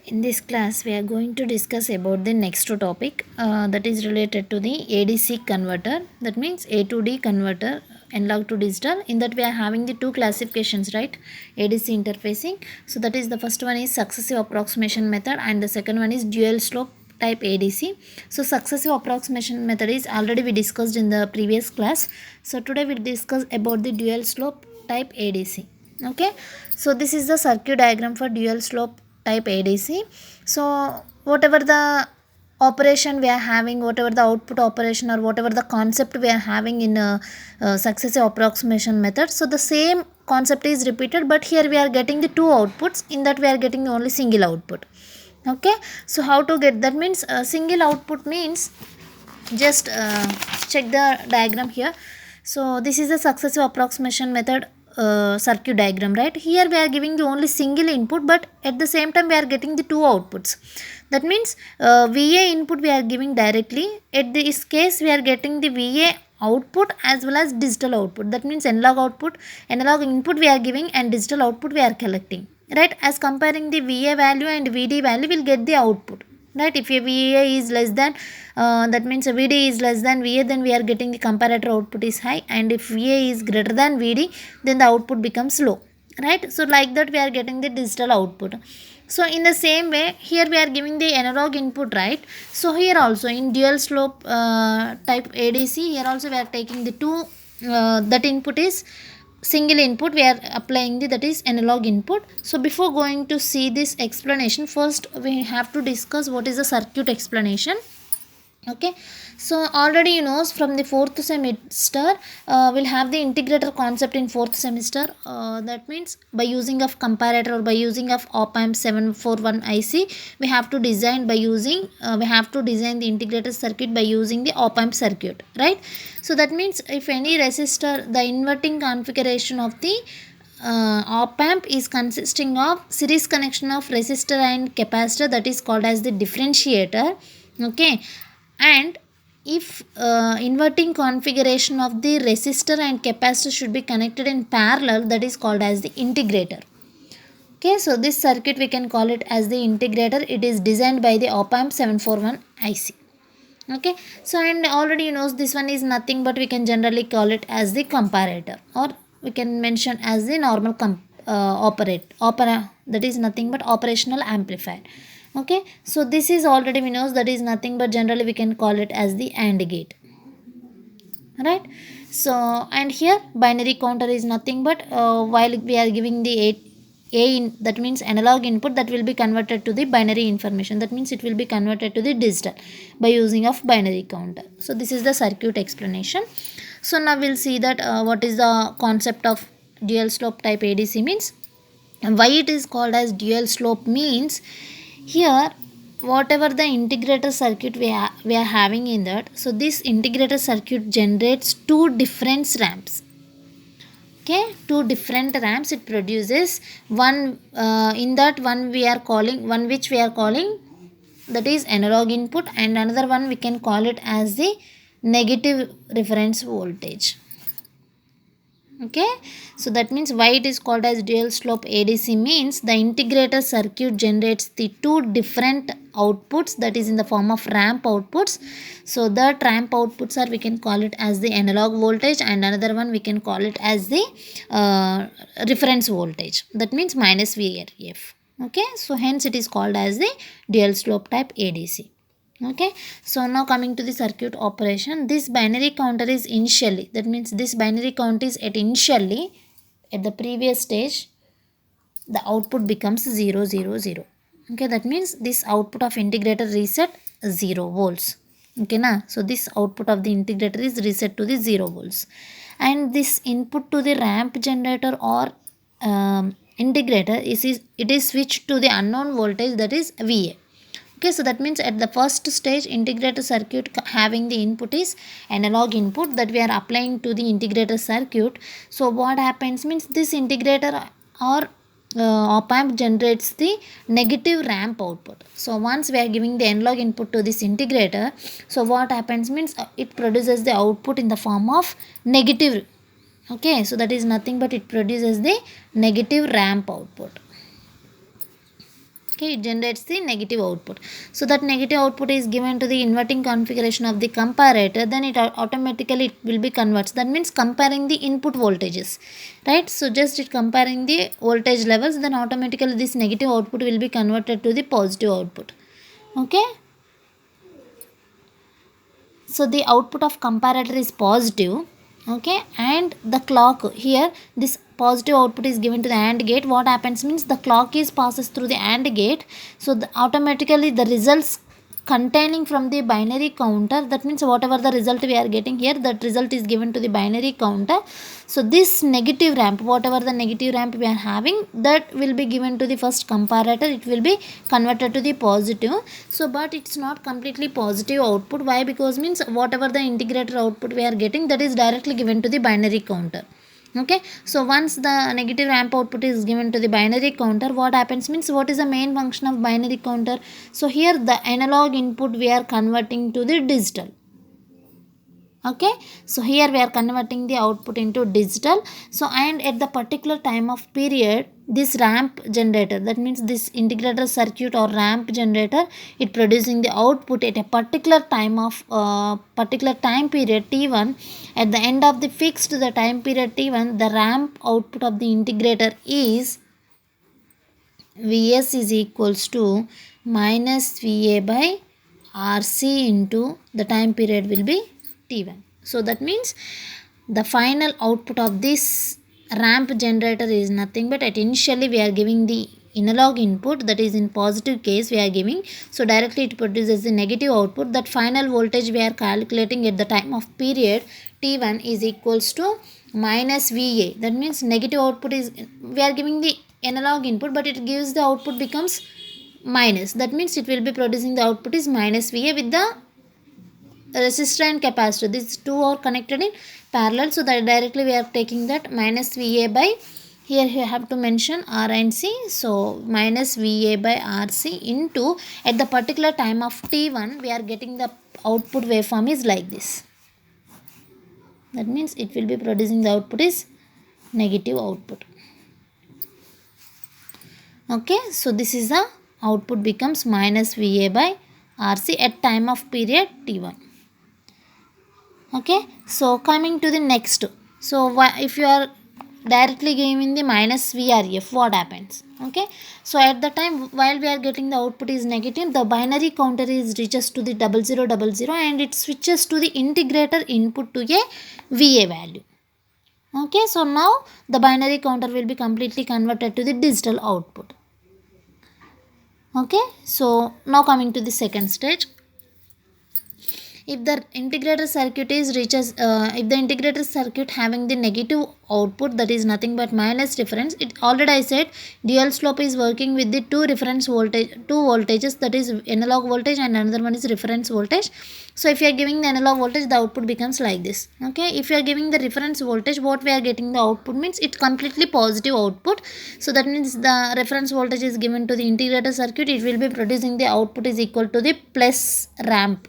In this class, we are going to discuss about the next topic that is related to the ADC converter. That means A to D converter, analog to digital. In that, we are having the two classifications, right? ADC interfacing. So that is the first one is successive approximation method, and the second one is dual slope type ADC. So successive approximation method is already we discussed in the previous class. So today we'll discuss about the dual slope type ADC. Okay, so this is the circuit diagram for dual slope type ADC. So whatever the operation we are having, whatever the output operation or whatever the concept we are having in a successive approximation method, so the same concept is repeated, but here we are getting the two outputs. In that we are getting only single output. Okay, so how to get that means single output means just check the diagram here. So this is the successive approximation method circuit diagram, right? Here we are giving the only single input, but at the same time we are getting the two outputs. That means VA input we are giving directly. At this case we are getting the VA output as well as digital output. That means analog input we are giving and digital output we are collecting, right? As comparing the VA value and VD value, we'll get the output, right? If a VA is less than that means a VD is less than VA, then we are getting the comparator output is high, and if VA is greater than VD, then the output becomes low, right? So like that we are getting the digital output. So in the same way here we are giving the analog input, right? So here also in dual slope type ADC, here also we are taking the two that input is single input, we are applying the that is analog input. So before going to see this explanation, first we have to discuss what is the circuit explanation. Okay, so already you know from the fourth semester we'll have the integrator concept in fourth semester. That means by using of comparator or by using of op-amp 741 IC, we have to design by using we have to design the integrator circuit by using the op-amp circuit, right? So that means if any resistor, the inverting configuration of the op-amp is consisting of series connection of resistor and capacitor, that is called as the differentiator. Okay, and if inverting configuration of the resistor and capacitor should be connected in parallel, that is called as the integrator. Okay, so this circuit we can call it as the integrator. It is designed by the op-amp 741 IC. Okay, so and already you know this one is nothing but we can generally call it as the comparator, or we can mention as the normal opera, that is nothing but operational amplifier. Okay, so this is already we know that is nothing but generally we can call it as the AND gate, right? So and here binary counter is nothing but while we are giving the that means analog input, that will be converted to the binary information, that means it will be converted to the digital by using of binary counter. So this is the circuit explanation. So now we'll see that what is the concept of dual slope type ADC means, and why it is called as dual slope means, here whatever the integrator circuit we are having in that, so this integrator circuit generates two different ramps. Okay, two different ramps it produces. One in that one we are calling, one which we are calling that is analog input, and another one we can call it as the negative reference voltage. Okay, so that means why it is called as dual slope ADC means the integrator circuit generates the two different outputs, that is in the form of ramp outputs. So that ramp outputs are we can call it as the analog voltage, and another one we can call it as the reference voltage, that means minus VRF. Okay, so hence it is called as the dual slope type ADC. Okay, so now coming to the circuit operation, this binary counter is initially, that means this binary count is at initially at the previous stage the output becomes 0 0 0. Okay, that means this output of integrator reset 0 volts. Okay na, so this output of the integrator is reset to the 0 volts, and this input to the ramp generator or integrator it is switched to the unknown voltage, that is VA. Okay, so that means at the first stage integrator circuit having the input is analog input that we are applying to the integrator circuit. So what happens means this integrator or op-amp generates the negative ramp output. So once we are giving the analog input to this integrator, so what happens means it produces the output in the form of negative. Okay, so that is nothing but it produces the negative ramp output. Okay, it generates the negative output. So that negative output is given to the inverting configuration of the comparator, then it automatically it will be converts. That means comparing the input voltages, right? So just it comparing the voltage levels, then automatically this negative output will be converted to the positive output. Okay, so the output of comparator is positive. Okay, and the clock here, this positive output is given to the AND gate. What happens means the clock is passes through the AND gate, so automatically the results containing from the binary counter, that means whatever the result we are getting here, that result is given to the binary counter. So this negative ramp, whatever the negative ramp we are having, that will be given to the first comparator, it will be converted to the positive. So but it's not completely positive output. Why? Because means whatever the integrator output we are getting, that is directly given to the binary counter. Okay, so once the negative ramp output is given to the binary counter, what happens means, what is the main function of binary counter? So here the analog input we are converting to the digital. Okay, so here we are converting the output into digital. So and at the particular time of period, this ramp generator, that means this integrator circuit or ramp generator, it producing the output at a particular time of particular time period t1. At the end of the fixed the time period t1, the ramp output of the integrator is Vs is equals to minus Va by Rc into the time period will be T1. So that means the final output of this ramp generator is nothing but, at initially we are giving the analog input, that is in positive case we are giving, so directly it produces the negative output. That final voltage we are calculating at the time of period T1 is equals to minus Va. That means negative output is, we are giving the analog input, but it gives the output becomes minus. That means it will be producing the output is minus Va with the resistor and capacitor. These two are connected in parallel, so that directly we are taking that minus Va by, here you have to mention R and C, so minus Va by Rc into, at the particular time of T1 we are getting the output waveform is like this. That means it will be producing the output is negative output. Okay, so this is the output becomes minus Va by Rc at time of period T1. Okay, so coming to the next. So if you are directly giving the minus Vref, what happens? Okay, so at the time while we are getting the output is negative, the binary counter is reaches to the 0000 and it switches to the integrator input to a Va value. Okay, so now the binary counter will be completely converted to the digital output. Okay, so now coming to the second stage. If the integrator circuit is reaches if the integrator circuit having the negative output, that is nothing but minus reference, it already I said dual slope is working with the two voltages, that is analog voltage and another one is reference voltage. So if you are giving the analog voltage, the output becomes like this. Okay, if you are giving the reference voltage, what we are getting the output means it completely positive output. So that means the reference voltage is given to the integrator circuit, it will be producing the output is equal to the plus ramp.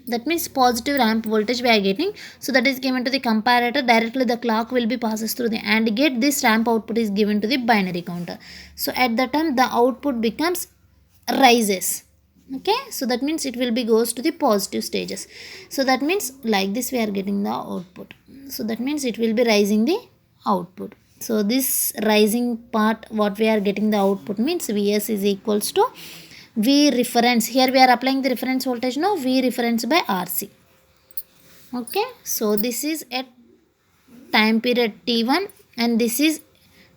That means positive ramp voltage we are getting. So that is given to the comparator, directly the clock will be passes through the AND gate, this ramp output is given to the binary counter. So at that time the output becomes rises. Okay, so that means it will be goes to the positive stages. So that means like this we are getting the output. So that means it will be rising the output. So this rising part what we are getting the output means Vs is equals to V reference. Here we are applying the reference voltage now, V reference by Rc. Okay, so this is at time period T1 and this is,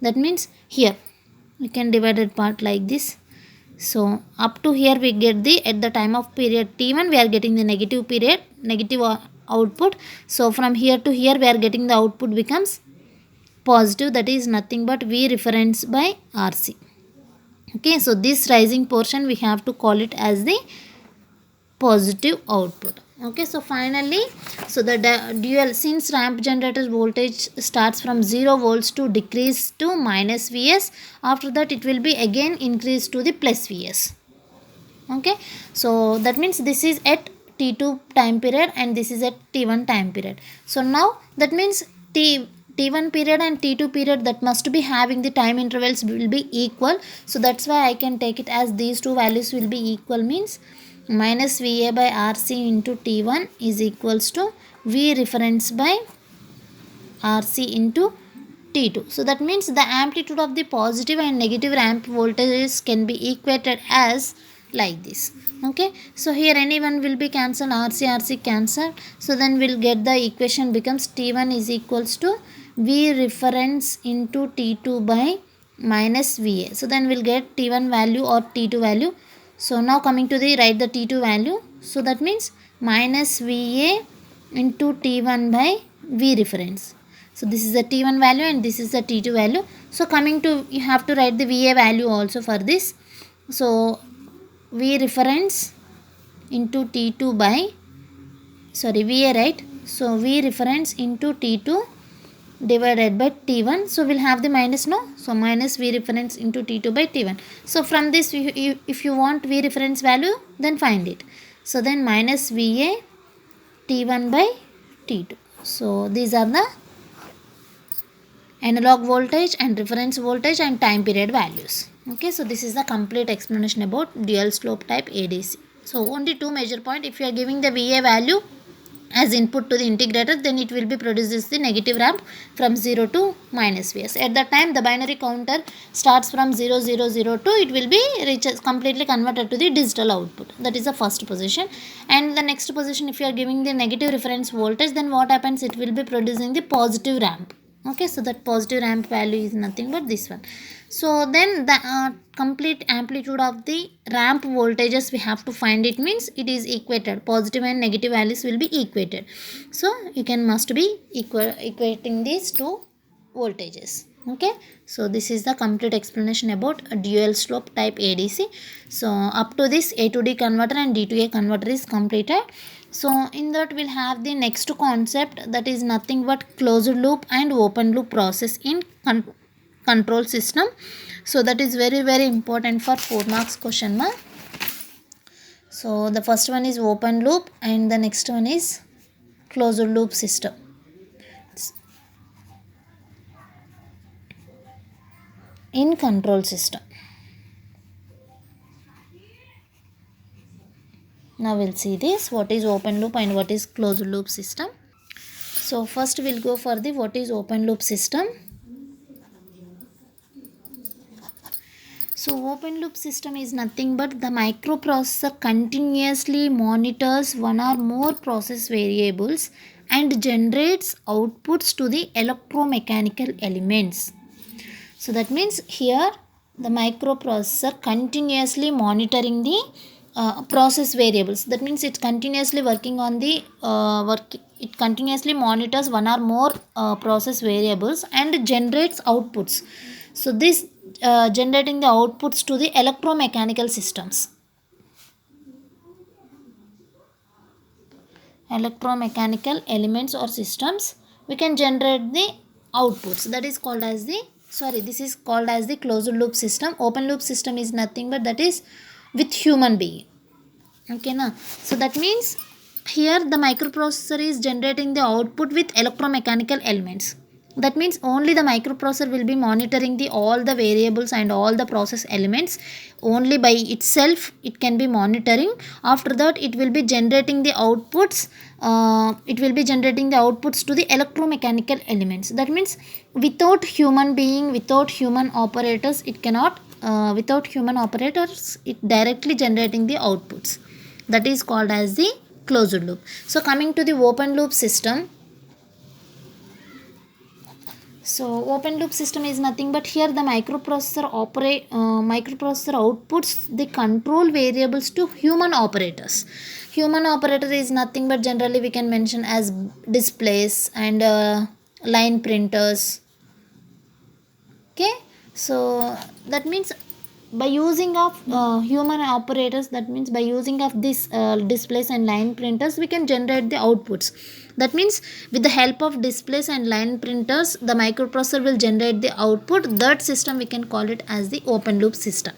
that means here we can divide it part like this. So up to here we get the, at the time of period T1 we are getting the negative period, negative output. So from here to here we are getting the output becomes positive, that is nothing but V reference by Rc. Okay, so this rising portion we have to call it as the positive output. Okay, so finally, so the dual, since ramp generator voltage starts from 0 volts to decrease to minus Vs, after that it will be again increased to the plus Vs. Okay, so that means this is at T2 time period and this is at T1 time period. So now that means T1 period and T2 period that must be having the time intervals will be equal. So that's why I can take it as these two values will be equal, means minus VA by RC into T1 is equals to V reference by RC into T2. So that means the amplitude of the positive and negative ramp voltages can be equated as like this. Okay, so here anyone will be cancelled, RC cancelled, so then we'll get the equation becomes T1 is equals to V reference into T2 by minus VA. So then we'll get T1 value or T2 value. So now coming to the write the T2 value, so that means minus VA into T1 by V reference. So this is the T1 value and this is the T2 value. So coming to, you have to write the VA value also for this. So V reference into T2 by, sorry, VA, right? So V reference into T2 divided by T1. So we'll have the minus, no? So minus V reference into T2 by T1. So from this, if you want V reference value, then find it. So then minus VA T1 by T2. So these are the analog voltage and reference voltage and time period values. Okay, so this is the complete explanation about dual slope type ADC. So only two major point. If you are giving the VA value as input to the integrator, then it will be produces the negative ramp from 0 to minus Vs. At that time the binary counter starts from 0 0 0 to it will be reaches completely converted to the digital output. That is the first position. And the next position, if you are giving the negative reference voltage, then what happens, it will be producing the positive ramp. Okay, so that positive ramp value is nothing but this one. So then the complete amplitude of the ramp voltages we have to find, it means it is equated, positive and negative values will be equated. So you can must be equating these two voltages. Okay, so this is the complete explanation about a dual slope type ADC. So up to this A to D converter and D to A converter is completed. So in that we'll have the next concept, that is nothing but closed loop and open loop process in control system. So that is very very important for 4 marks question mark. So the first one is open loop and the next one is closed loop system. In control system. Now we'll see this, what is open loop and what is closed loop system. So first we'll go for the what is open loop system. So open loop system is nothing but the microprocessor continuously monitors one or more process variables and generates outputs to the electromechanical elements. So that means here the microprocessor continuously monitoring the process variables. That means it's continuously working on the it continuously monitors one or more process variables and generates outputs. So this generating the outputs to the electromechanical systems. Electromechanical elements or systems, we can generate the outputs. That is called as the, this is called as the closed loop system. Open loop system is nothing but that is with human being. Okay, na? So that means here the microprocessor is generating the output with electromechanical elements. That means only the microprocessor will be monitoring the all the variables and all the process elements. Only by itself it can be monitoring. After that it will be generating the outputs. It will be generating the outputs to the electromechanical elements. That means without human being, without human operators, it cannot. Without human operators, it directly generating the outputs. That is called as the closed loop. So coming to the open loop system. So open loop system is nothing but here the microprocessor outputs the control variables to human operators. Human operator is nothing but generally we can mention as displays and line printers. Okay, so that means by using of human operators, that means by using of this displays and line printers, we can generate the outputs. That means with the help of displays and line printers, the microprocessor will generate the output. That system we can call it as the open loop system.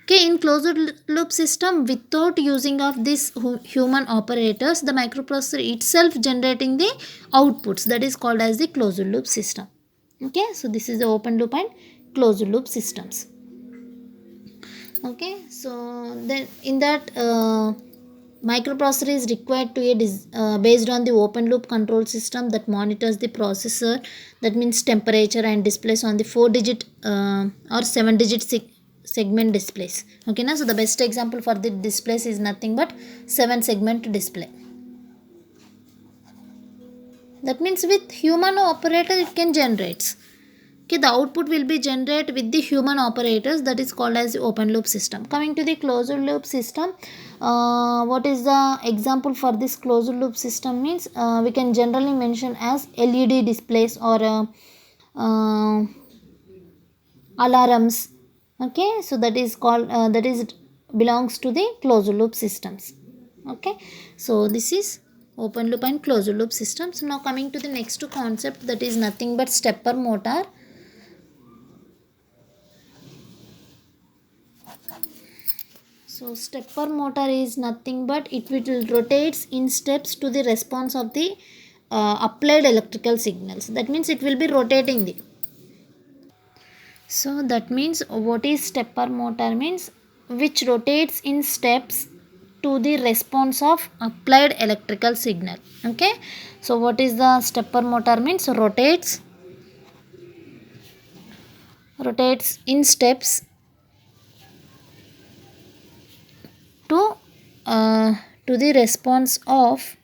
Okay, in closed loop system, without using of this human operators, the microprocessor itself generating the outputs, that is called as the closed loop system. Okay, so this is the open loop and closed loop systems. Okay, so then in that microprocessor is required to a based on the open loop control system that monitors the processor, that means temperature, and displays on the 4 digit or 7 digit segment displays. Okay, now so the best example for the displays is nothing but 7 segment display. That means with human operator it can generate. Okay, the output will be generated with the human operators, that is called as the open loop system. Coming to the closed loop system, what is the example for this closed loop system means we can generally mention as LED displays or uh, alarms. Okay, so that is called that is belongs to the closed loop systems. Okay, so this is open loop and closed loop systems. Now coming to the next concept, that is nothing but stepper motor. So stepper motor is nothing but it will rotates in steps to the response of the applied electrical signals. That means it will be rotating the. So that means what is stepper motor means, which rotates in steps to the response of applied electrical signal. Okay, so what is the stepper motor means, rotates in steps to to the response of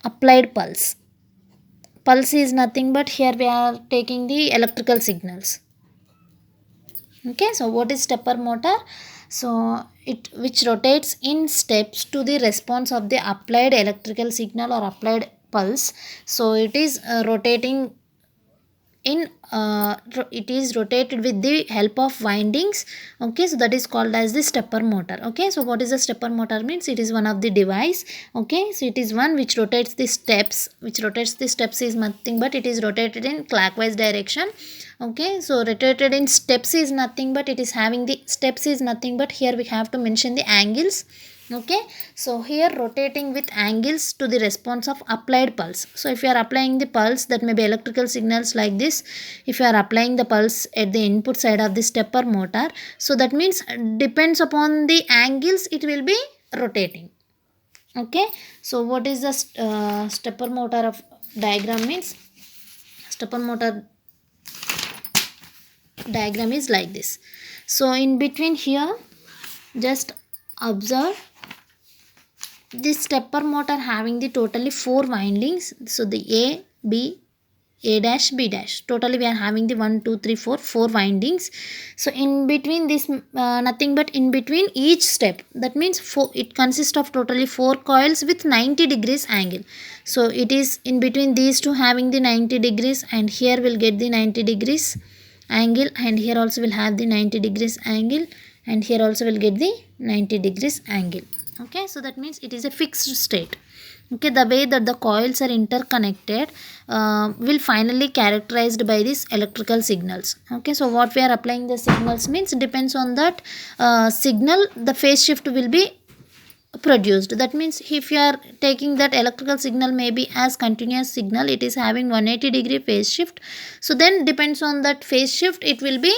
applied pulse. Pulse is nothing but here we are taking the electrical signals. Okay, so what is stepper motor? So it which rotates in steps to the response of the applied electrical signal or applied pulse. So it is rotating in it is rotated with the help of windings. Okay, so that is called as the stepper motor. Okay, so what is the stepper motor means, it is one of the device. Okay, so it is one which rotates the steps, is nothing but it is rotated in clockwise direction. Okay, so rotated in steps is nothing but it is having the steps is nothing but here we have to mention the angles. Okay, so here rotating with angles to the response of applied pulse. So if you are applying the pulse, that may be electrical signals like this. If you are applying the pulse at the input side of the stepper motor, so that means depends upon the angles it will be rotating. Okay, so what is the stepper motor of diagram means, stepper motor diagram is like this. So in between here, just observe this stepper motor having the totally 4 windings. So the A dash, B dash, totally we are having the 1 2 3 4 windings. So in between this nothing but in between each step, that means it consists of totally 4 coils with 90 degrees angle. So it is in between these two having the 90 degrees, and here we'll get the 90 degrees angle, and here also will have the 90 degrees angle, and here also will get the 90 degrees angle. Okay, so that means it is a fixed state. Okay, the way that the coils are interconnected will finally characterized by these electrical signals. Okay, so what we are applying the signals means depends on that signal, the phase shift will be produced. That means if you are taking that electrical signal maybe as continuous signal, it is having 180-degree phase shift. So then depends on that phase shift it will be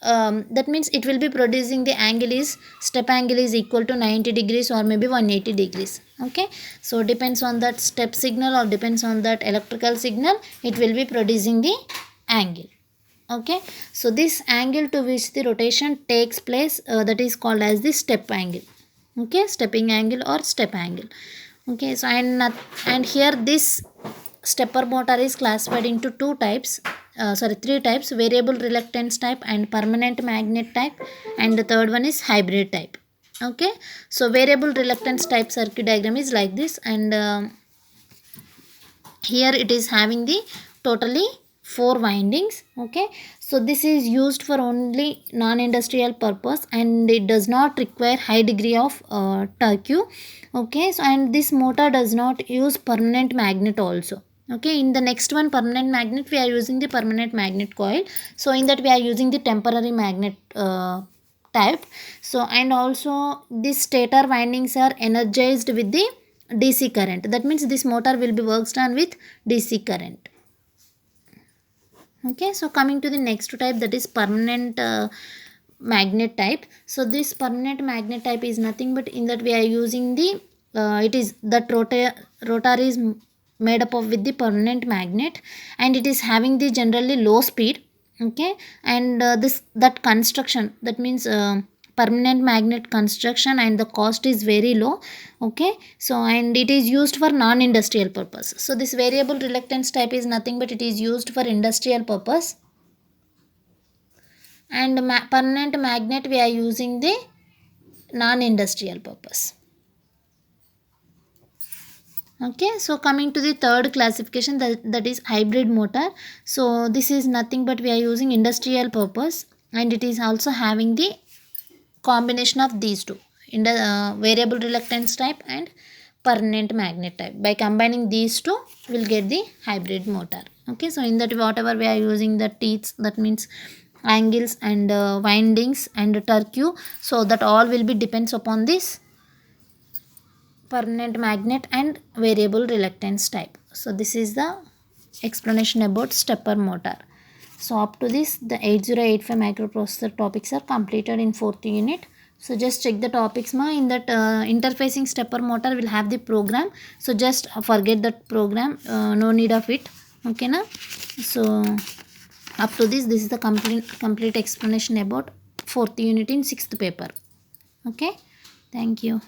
that means it will be producing the angle is step angle is equal to 90 degrees or maybe 180 degrees. Okay, so depends on that step signal or depends on that electrical signal, it will be producing the angle. Okay, so this angle to which the rotation takes place, that is called as the step angle. Okay, stepping angle or step angle. Okay, so and here this stepper motor is classified into three types: variable reluctance type and permanent magnet type, and the third one is hybrid type. Okay, so variable reluctance type circuit diagram is like this, and here it is having the totally 4 windings. Okay, so this is used for only non-industrial purpose and it does not require high degree of torque. Okay, so and this motor does not use permanent magnet also. Okay, in the next one, permanent magnet, we are using the permanent magnet coil. So in that we are using the temporary magnet type. So and also this stator windings are energized with the DC current. That means this motor will be worked on with DC current. Okay, so coming to the next type, that is permanent magnet type. So this permanent magnet type is nothing but in that we are using the it is that rotor is made up of with the permanent magnet, and it is having the generally low speed. Okay, and this that construction, that means permanent magnet construction, and the cost is very low. Okay, so and it is used for non-industrial purpose. So this variable reluctance type is nothing but it is used for industrial purpose, and permanent magnet we are using the non-industrial purpose. Okay, so coming to the third classification, that is hybrid motor. So this is nothing but we are using industrial purpose, and it is also having the combination of these two, in the variable reluctance type and permanent magnet type. By combining these two, we'll get the hybrid motor. Okay, so in that whatever we are using the teeth, that means angles and windings and turque, so that all will be depends upon this permanent magnet and variable reluctance type. So this is the explanation about stepper motor. So up to this, the 8085 microprocessor topics are completed in 4th unit. So just check the topics ma. In that interfacing stepper motor will have the program. So just forget that program. No need of it. Okay na. So up to this is the complete explanation about 4th unit in 6th paper. Okay. Thank you.